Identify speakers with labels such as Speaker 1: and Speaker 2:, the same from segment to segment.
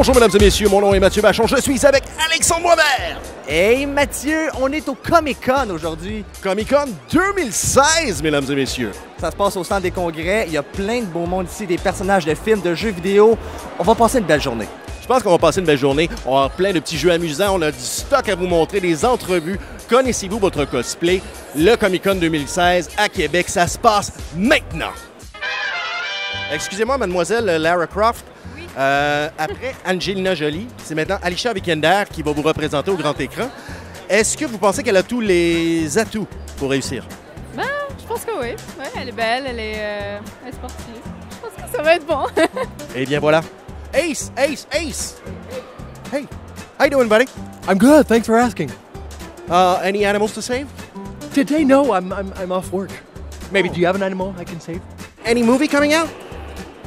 Speaker 1: Bonjour mesdames et messieurs, mon nom est Mathieu Bachon, je suis avec Alexandre Boisvert.
Speaker 2: Hey Mathieu, on est au Comic-Con aujourd'hui.
Speaker 1: Comic-Con 2016, mesdames et messieurs.
Speaker 2: Ça se passe au centre des congrès, il y a plein de beaux mondes ici, des personnages de films, de jeux vidéo. On va passer une belle journée.
Speaker 1: Je pense qu'on va passer une belle journée. On va avoir plein de petits jeux amusants, on a du stock à vous montrer, des entrevues. Connaissez-vous votre cosplay? Le Comic-Con 2016 à Québec, ça se passe maintenant. Excusez-moi, mademoiselle Lara Croft.
Speaker 3: Oui.
Speaker 1: Après Angelina Jolie, c'est maintenant Alicia Vikander qui va vous représenter au grand écran. Est-ce que vous pensez qu'elle a tous les atouts pour réussir?
Speaker 3: Ben, je pense que oui. Ouais, elle est belle, elle est sportive. Je pense que ça va être bon.
Speaker 1: Eh bien voilà. Ace! Hey, how you doing, buddy?
Speaker 4: I'm good, thanks for asking.
Speaker 1: Any animals to save?
Speaker 4: Today, no, I'm off work. Maybe, do you have an animal I can save?
Speaker 1: Any movie coming out?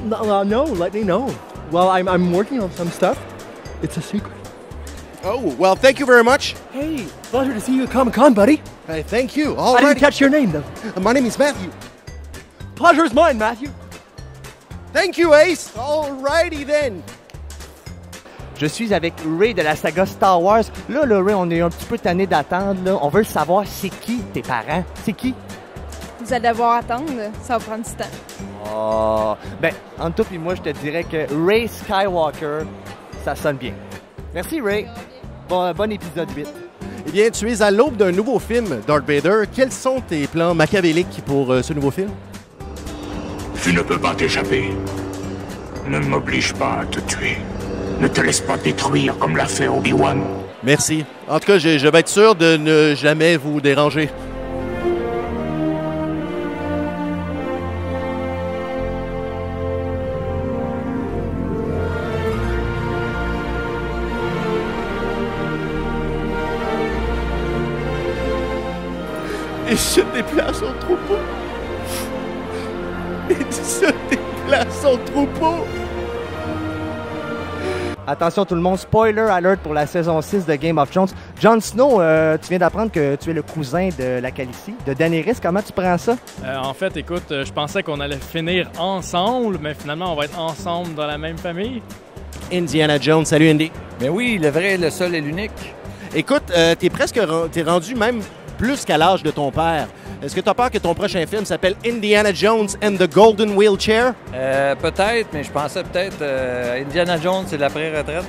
Speaker 4: No, let me know. Well, I'm working on some stuff. It's a secret.
Speaker 1: Oh, well, thank you very much.
Speaker 4: Hey, pleasure to see you at Comic-Con, buddy.
Speaker 1: Hey, thank you. All
Speaker 4: I didn't
Speaker 1: right.
Speaker 4: catch your name, though.
Speaker 1: My name is Matthew.
Speaker 4: Pleasure is mine, Matthew.
Speaker 1: Thank you, Ace. All righty then.
Speaker 2: Je suis avec Ray de la saga Star Wars. Là, Ray, on est un petit peu tanné d'attendre. Là. On veut savoir, c'est qui tes parents? C'est qui?
Speaker 3: Vous allez devoir attendre, ça va prendre du temps.
Speaker 2: Oh, ben, entre toi et moi, je te dirais que Ray Skywalker, ça sonne bien. Merci, Ray. Bon épisode 8.
Speaker 1: Eh bien, tu es à l'aube d'un nouveau film, Darth Vader. Quels sont tes plans machiavéliques pour ce nouveau film?
Speaker 5: Tu ne peux pas t'échapper. Ne m'oblige pas à te tuer. Ne te laisse pas détruire comme l'a fait Obi-Wan.
Speaker 1: Merci. En tout cas, je vais être sûr de ne jamais vous déranger. Il se déplace en troupeau. Il se déplace en troupeau.
Speaker 2: Attention tout le monde, spoiler alert pour la saison 6 de Game of Thrones. Jon Snow, tu viens d'apprendre que tu es le cousin de la Khaleesi, de Daenerys. Comment tu prends ça?
Speaker 6: En fait, écoute, je pensais qu'on allait finir ensemble, mais finalement, on va être ensemble dans la même famille.
Speaker 1: Indiana Jones, salut Indy.
Speaker 7: Ben oui, le vrai, le seul et l'unique.
Speaker 1: Écoute, t'es rendu même plus qu'à l'âge de ton père. Est-ce que tu as peur que ton prochain film s'appelle Indiana Jones and the Golden Wheelchair?
Speaker 7: Peut-être, mais je pensais peut-être Indiana Jones, c'est l'après-retraite.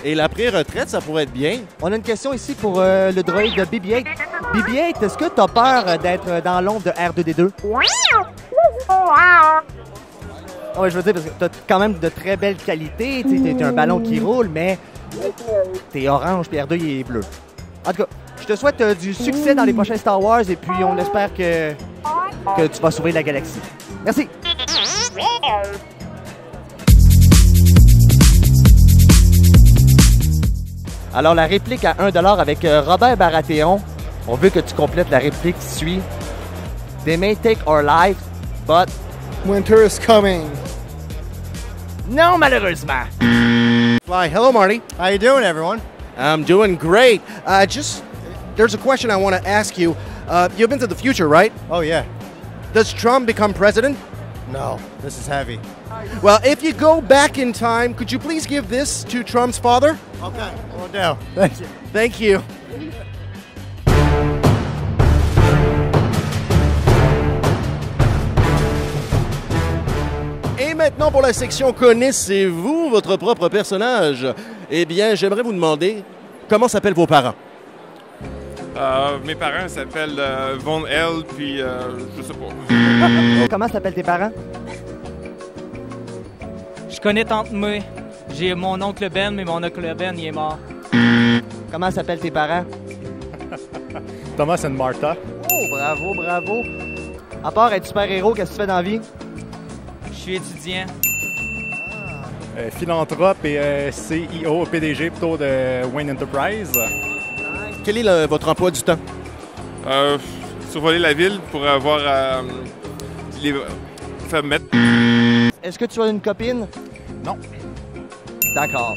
Speaker 1: Et l'après-retraite, ça pourrait être bien.
Speaker 2: On a une question ici pour le droïde de BB-8. BB-8, est-ce que tu as peur d'être dans l'ombre de R2-D2? Ouais, je veux dire, parce que tu as quand même de très belles qualités. Tu es un ballon qui roule, mais t'es orange puis R2 il est bleu. En tout cas, je te souhaite du succès dans les prochains Star Wars et puis on espère que tu vas sauver la galaxie. Merci! Alors, la réplique à 1$ avec Robert Baratheon. On veut que tu complètes la réplique qui suit. They may take our life, but...
Speaker 8: Winter is coming.
Speaker 2: Non, malheureusement!
Speaker 1: Why, hello, Marty.
Speaker 8: How you doing, everyone?
Speaker 1: I'm doing great. There's a question I want to ask you. You've been to the future, right?
Speaker 8: Oh, yeah.
Speaker 1: Does Trump become president?
Speaker 8: No, this is heavy.
Speaker 1: Well, if you go back in time, could you please give this to Trump's father?
Speaker 8: Okay, will do. Thank you.
Speaker 1: Thank you. Et maintenant pour la section Connaissez-vous votre propre personnage? Eh bien, j'aimerais vous demander comment s'appellent vos parents?
Speaker 9: Mes parents s'appellent Von L, puis je sais pas.
Speaker 2: Comment s'appellent tes parents?
Speaker 10: Je connais Tante May. J'ai mon oncle Ben, mais mon oncle Ben, il est mort.
Speaker 2: Comment s'appellent tes parents?
Speaker 8: Thomas and Martha.
Speaker 2: Oh, bravo! À part être super-héros, qu'est-ce que tu fais dans la vie?
Speaker 10: Je suis étudiant.
Speaker 8: Philanthrope et CEO, PDG plutôt de Wayne Enterprise.
Speaker 1: Quel est votre emploi du temps?
Speaker 9: Survoler la ville pour avoir les femmes mettre.
Speaker 2: Est-ce que tu as une copine?
Speaker 8: Non.
Speaker 2: D'accord.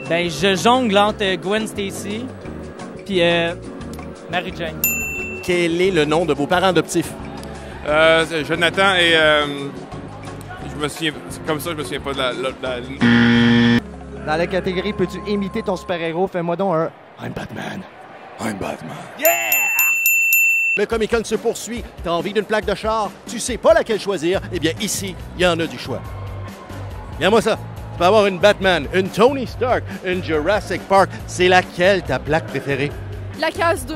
Speaker 10: Ben, je jongle entre Gwen Stacy puis Mary Jane.
Speaker 1: Quel est le nom de vos parents adoptifs?
Speaker 9: Jonathan et je me souviens, comme ça, je me souviens pas de la...
Speaker 2: Dans la catégorie peux-tu imiter ton super-héros? Fais-moi donc un I'm Batman. I'm Batman.
Speaker 1: Yeah! Le Comic-Con se poursuit. T'as envie d'une plaque de char? Tu sais pas laquelle choisir? Eh bien, ici, il y en a du choix. Viens-moi ça. Tu peux avoir une Batman, une Tony Stark, une Jurassic Park. C'est laquelle ta plaque préférée?
Speaker 11: La case 2,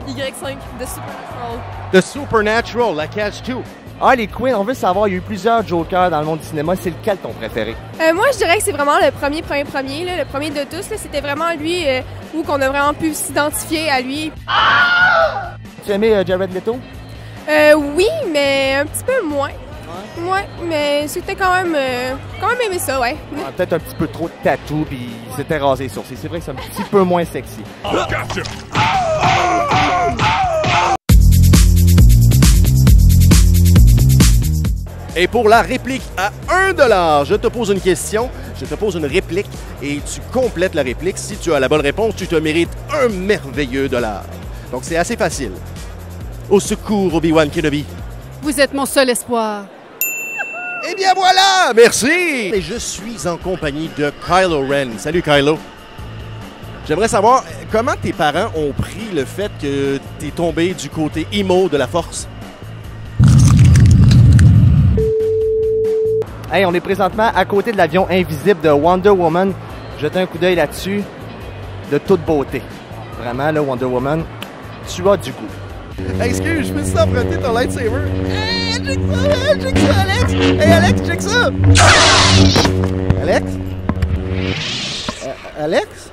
Speaker 11: Y5 de Supernatural.
Speaker 1: The Supernatural, la case 2.
Speaker 2: Harley Quinn, on veut savoir, il y a eu plusieurs Jokers dans le monde du cinéma. C'est lequel ton préféré?
Speaker 11: Moi, je dirais que c'est vraiment le premier, là, le premier de tous. C'était vraiment lui où qu'on a vraiment pu s'identifier à lui.
Speaker 2: Tu aimais Jared Leto?
Speaker 11: Oui, mais un petit peu moins. Ouais, mais c'était quand même aimé ça, ouais.
Speaker 2: Peut-être un petit peu trop de tatou, puis il s'était rasé les sourcils. C'est vrai que c'est un petit peu moins sexy.
Speaker 1: Et pour la réplique à 1$, je te pose une question, je te pose une réplique et tu complètes la réplique. Si tu as la bonne réponse, tu te mérites un merveilleux dollar. Donc c'est assez facile. Au secours, Obi-Wan Kenobi.
Speaker 3: Vous êtes mon seul espoir.
Speaker 1: Eh bien voilà, merci! Et je suis en compagnie de Kylo Ren. Salut Kylo. J'aimerais savoir comment tes parents ont pris le fait que tu es tombé du côté emo de la Force.
Speaker 2: Hey, on est présentement à côté de l'avion invisible de Wonder Woman. Jetez un coup d'œil là-dessus. De toute beauté. Vraiment, là, Wonder Woman, tu as du goût.
Speaker 1: Hey, excuse, je peux t'emprunter ton lightsaber? Hey, check ça, Alex! Hey, Alex, check ça! Alex? Alex?